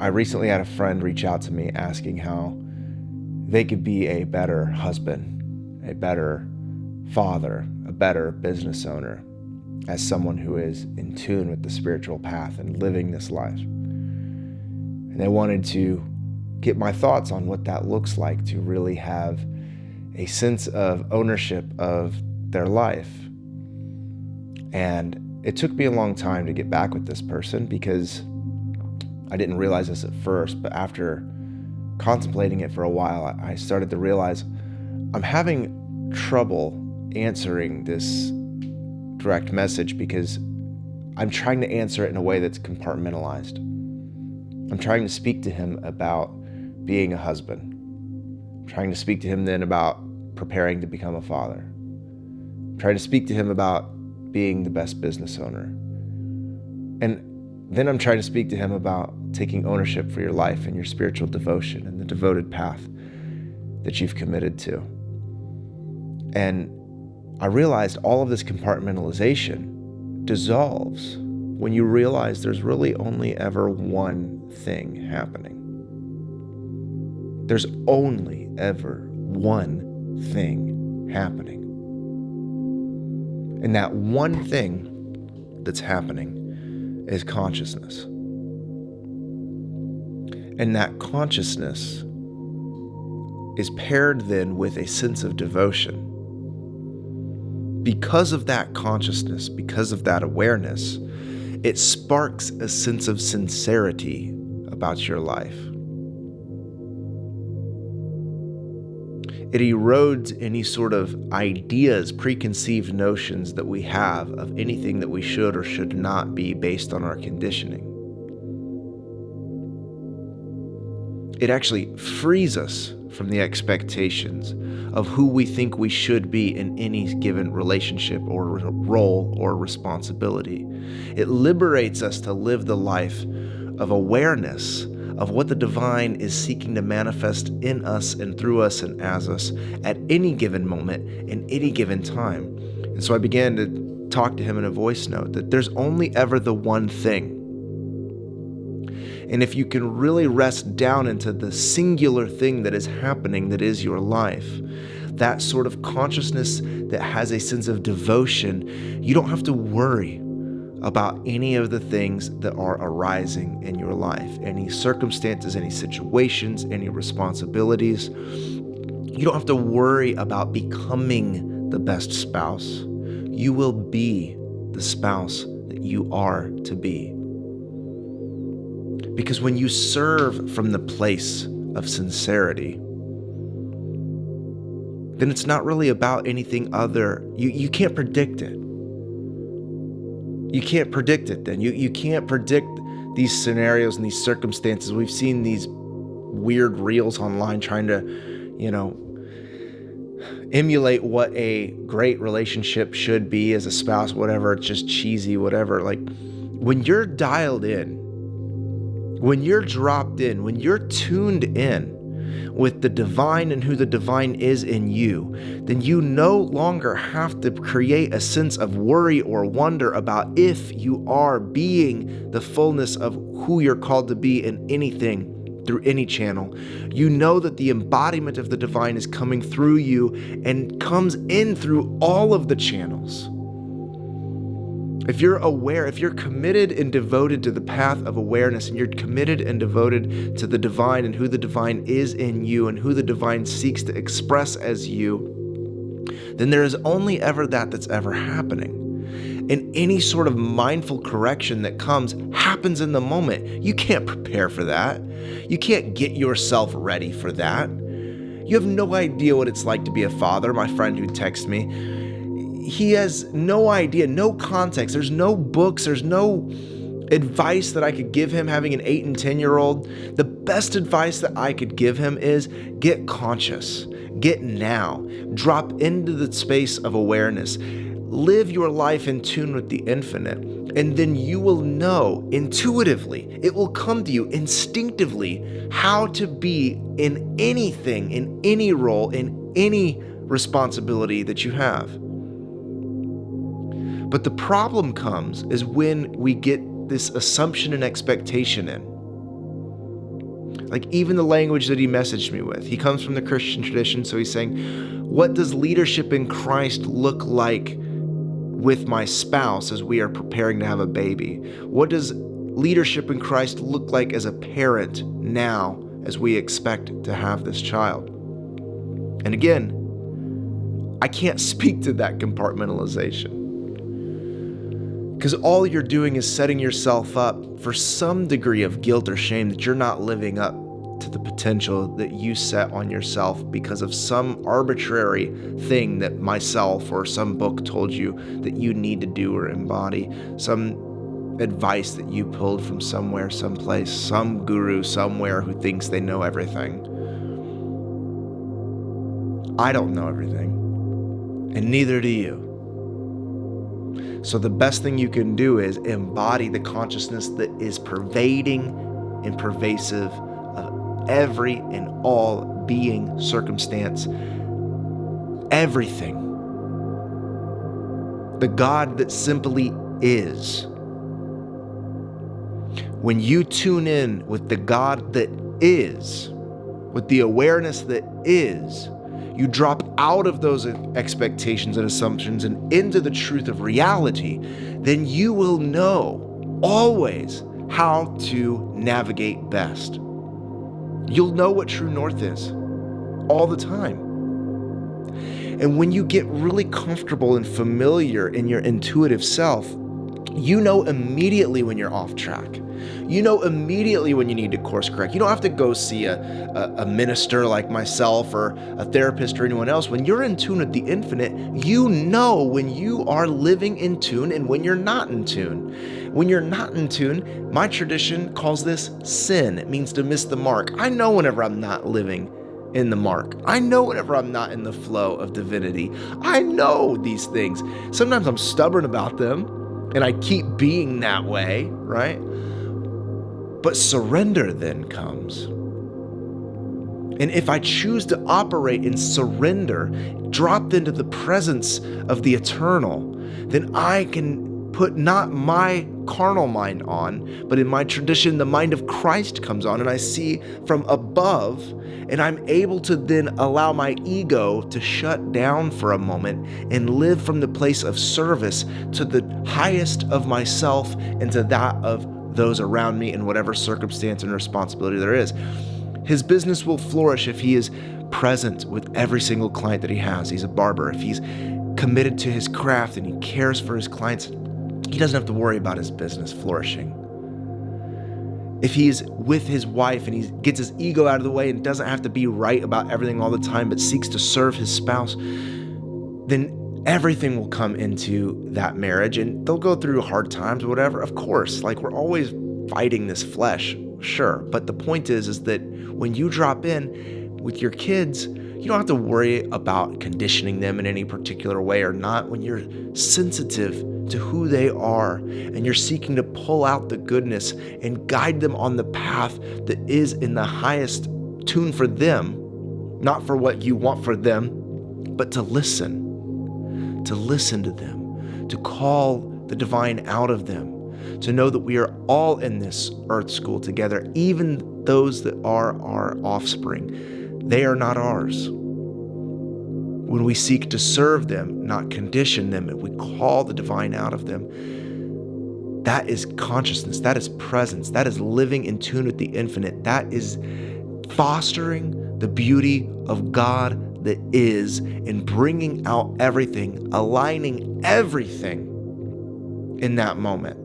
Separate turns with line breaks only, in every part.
I recently had a friend reach out to me asking how they could be a better husband, a better father, a better business owner, as someone who is in tune with the spiritual path and living this life. And they wanted to get my thoughts on what that looks like to really have a sense of ownership of their life. And it took me a long time to get back with this person because I didn't realize this at first, but after contemplating it for a while, I started to realize I'm having trouble answering this direct message because I'm trying to answer it in a way that's compartmentalized. I'm trying to speak to him about being a husband. I'm trying to speak to him then about preparing to become a father. I'm trying to speak to him about being the best business owner. And then I'm trying to speak to him about taking ownership for your life and your spiritual devotion and the devoted path that you've committed to. And I realized all of this compartmentalization dissolves when you realize there's really only ever one thing happening. There's only ever one thing happening. And that one thing that's happening is consciousness. And that consciousness is paired then with a sense of devotion. Because of that consciousness, because of that awareness, it sparks a sense of sincerity about your life. It erodes any sort of ideas, preconceived notions that we have of anything that we should or should not be based on our conditioning. It actually frees us from the expectations of who we think we should be in any given relationship or role or responsibility. It liberates us to live the life of awareness of what the divine is seeking to manifest in us and through us and as us at any given moment, in any given time. And so I began to talk to him in a voice note that there's only ever the one thing. And if you can really rest down into the singular thing that is happening, that is your life, that sort of consciousness that has a sense of devotion, you don't have to worry about any of the things that are arising in your life, any circumstances, any situations, any responsibilities. You don't have to worry about becoming the best spouse. You will be the spouse that you are to be. Because when you serve from the place of sincerity, then it's not really about anything other. You can't predict it. You can't predict it then. You can't predict these scenarios and these circumstances. We've seen these weird reels online trying to, emulate what a great relationship should be as a spouse, whatever. It's just cheesy, whatever. Like, when you're dialed in, when you're dropped in, when you're tuned in with the divine and who the divine is in you, then you no longer have to create a sense of worry or wonder about if you are being the fullness of who you're called to be in anything through any channel. You know that the embodiment of the divine is coming through you and comes in through all of the channels. If you're aware, if you're committed and devoted to the path of awareness, and you're committed and devoted to the divine and who the divine is in you and who the divine seeks to express as you, then there is only ever that's ever happening. And any sort of mindful correction that comes happens in the moment. You can't prepare for that. You can't get yourself ready for that. You have no idea what it's like to be a father. My friend who texted me, he has no idea, no context. There's no books. There's no advice that I could give him having an 8 and 10-year-old. The best advice that I could give him is get conscious, get now, drop into the space of awareness, live your life in tune with the infinite, and then you will know intuitively, it will come to you instinctively how to be in anything, in any role, in any responsibility that you have. But the problem comes is when we get this assumption and expectation in. Like even the language that he messaged me with, he comes from the Christian tradition. So he's saying, what does leadership in Christ look like with my spouse as we are preparing to have a baby? What does leadership in Christ look like as a parent now as we expect to have this child? And again, I can't speak to that compartmentalization, because all you're doing is setting yourself up for some degree of guilt or shame that you're not living up to the potential that you set on yourself because of some arbitrary thing that myself or some book told you that you need to do or embody, some advice that you pulled from somewhere, someplace, some guru somewhere who thinks they know everything. I don't know everything, and neither do you. So the best thing you can do is embody the consciousness that is pervading and pervasive of every and all being, circumstance, everything. The God that simply is. When you tune in with the God that is, with the awareness that is, you drop out of those expectations and assumptions and into the truth of reality, then you will know always how to navigate best. You'll know what true north is all the time. And when you get really comfortable and familiar in your intuitive self, you know immediately when you're off track. You know immediately when you need to course correct. You don't have to go see a minister like myself or a therapist or anyone else. When you're in tune with the infinite, you know when you are living in tune and when you're not in tune. When you're not in tune, my tradition calls this sin. It means to miss the mark. I know whenever I'm not living in the mark. I know whenever I'm not in the flow of divinity. I know these things. Sometimes I'm stubborn about them and I keep being that way, right? But surrender then comes. And if I choose to operate in surrender, dropped into the presence of the eternal, then I can put not my carnal mind on, but in my tradition, the mind of Christ comes on, and I see from above, and I'm able to then allow my ego to shut down for a moment and live from the place of service to the highest of myself and to that of those around me in whatever circumstance and responsibility there is. His business will flourish if he is present with every single client that he has. He's a barber. If he's committed to his craft and he cares for his clients, he doesn't have to worry about his business flourishing. If he's with his wife and he gets his ego out of the way and doesn't have to be right about everything all the time, but seeks to serve his spouse, then everything will come into that marriage, and they'll go through hard times or whatever. Of course, like we're always fighting this flesh, sure. But the point is that when you drop in with your kids, you don't have to worry about conditioning them in any particular way or not. When you're sensitive to who they are and you're seeking to pull out the goodness and guide them on the path that is in the highest tune for them, not for what you want for them, but to listen to them, to call the divine out of them, to know that we are all in this earth school together, even those that are our offspring. They are not ours. When we seek to serve them, not condition them, and we call the divine out of them, that is consciousness, that is presence, that is living in tune with the infinite, that is fostering the beauty of God that is, and bringing out everything, aligning everything in that moment.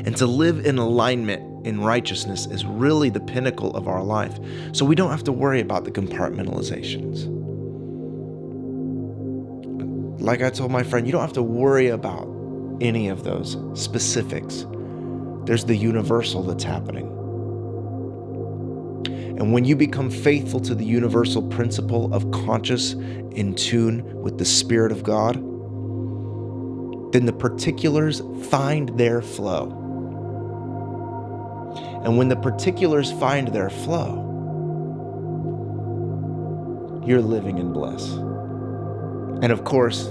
And to live in alignment in righteousness is really the pinnacle of our life. So we don't have to worry about the compartmentalizations. Like I told my friend, you don't have to worry about any of those specifics. There's the universal that's happening. And when you become faithful to the universal principle of conscious in tune with the Spirit of God, then the particulars find their flow. And when the particulars find their flow, you're living in bliss. And of course,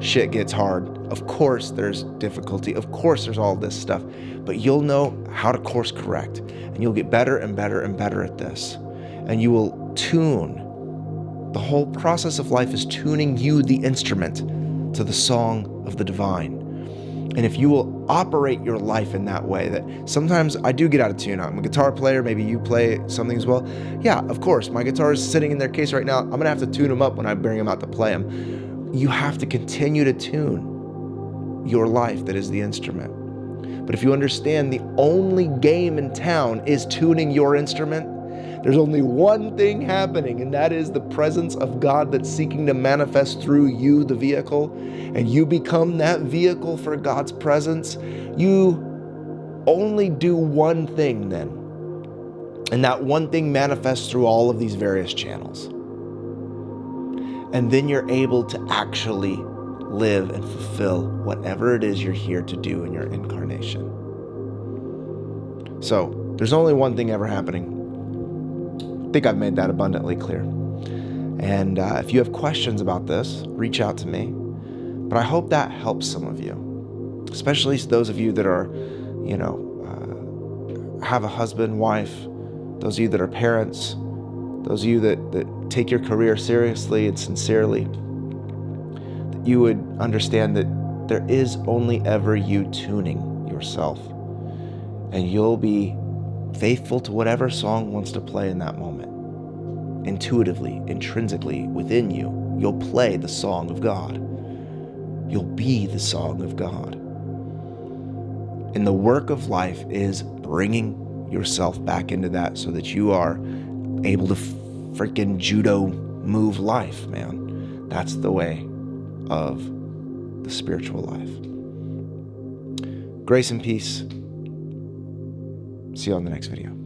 shit gets hard. Of course there's difficulty. Of course there's all this stuff. But you'll know how to course correct. And you'll get better and better and better at this. And you will tune. The whole process of life is tuning you, the instrument, to the song of the divine. And if you will operate your life in that way, that sometimes I do get out of tune. I'm a guitar player. Maybe you play something as well. Yeah, of course. My guitar is sitting in their case right now. I'm going to have to tune them up when I bring them out to play them. You have to continue to tune your life that is the instrument. But if you understand the only game in town is tuning your instrument, there's only one thing happening, and that is the presence of God that's seeking to manifest through you, the vehicle, and you become that vehicle for God's presence. You only do one thing then, and that one thing manifests through all of these various channels. And then you're able to actually live and fulfill whatever it is you're here to do in your incarnation. So there's only one thing ever happening. I think I've made that abundantly clear. And if you have questions about this, reach out to me. But I hope that helps some of you, especially those of you that are, have a husband, wife, those of you that are parents, those of you that take your career seriously and sincerely, that you would understand that there is only ever you tuning yourself, and you'll be faithful to whatever song wants to play in that moment. Intuitively, intrinsically, within you, you'll play the song of God. You'll be the song of God. And the work of life is bringing yourself back into that so that you are able to freaking judo move life, man. That's the way of the spiritual life. Grace and peace. See you on the next video.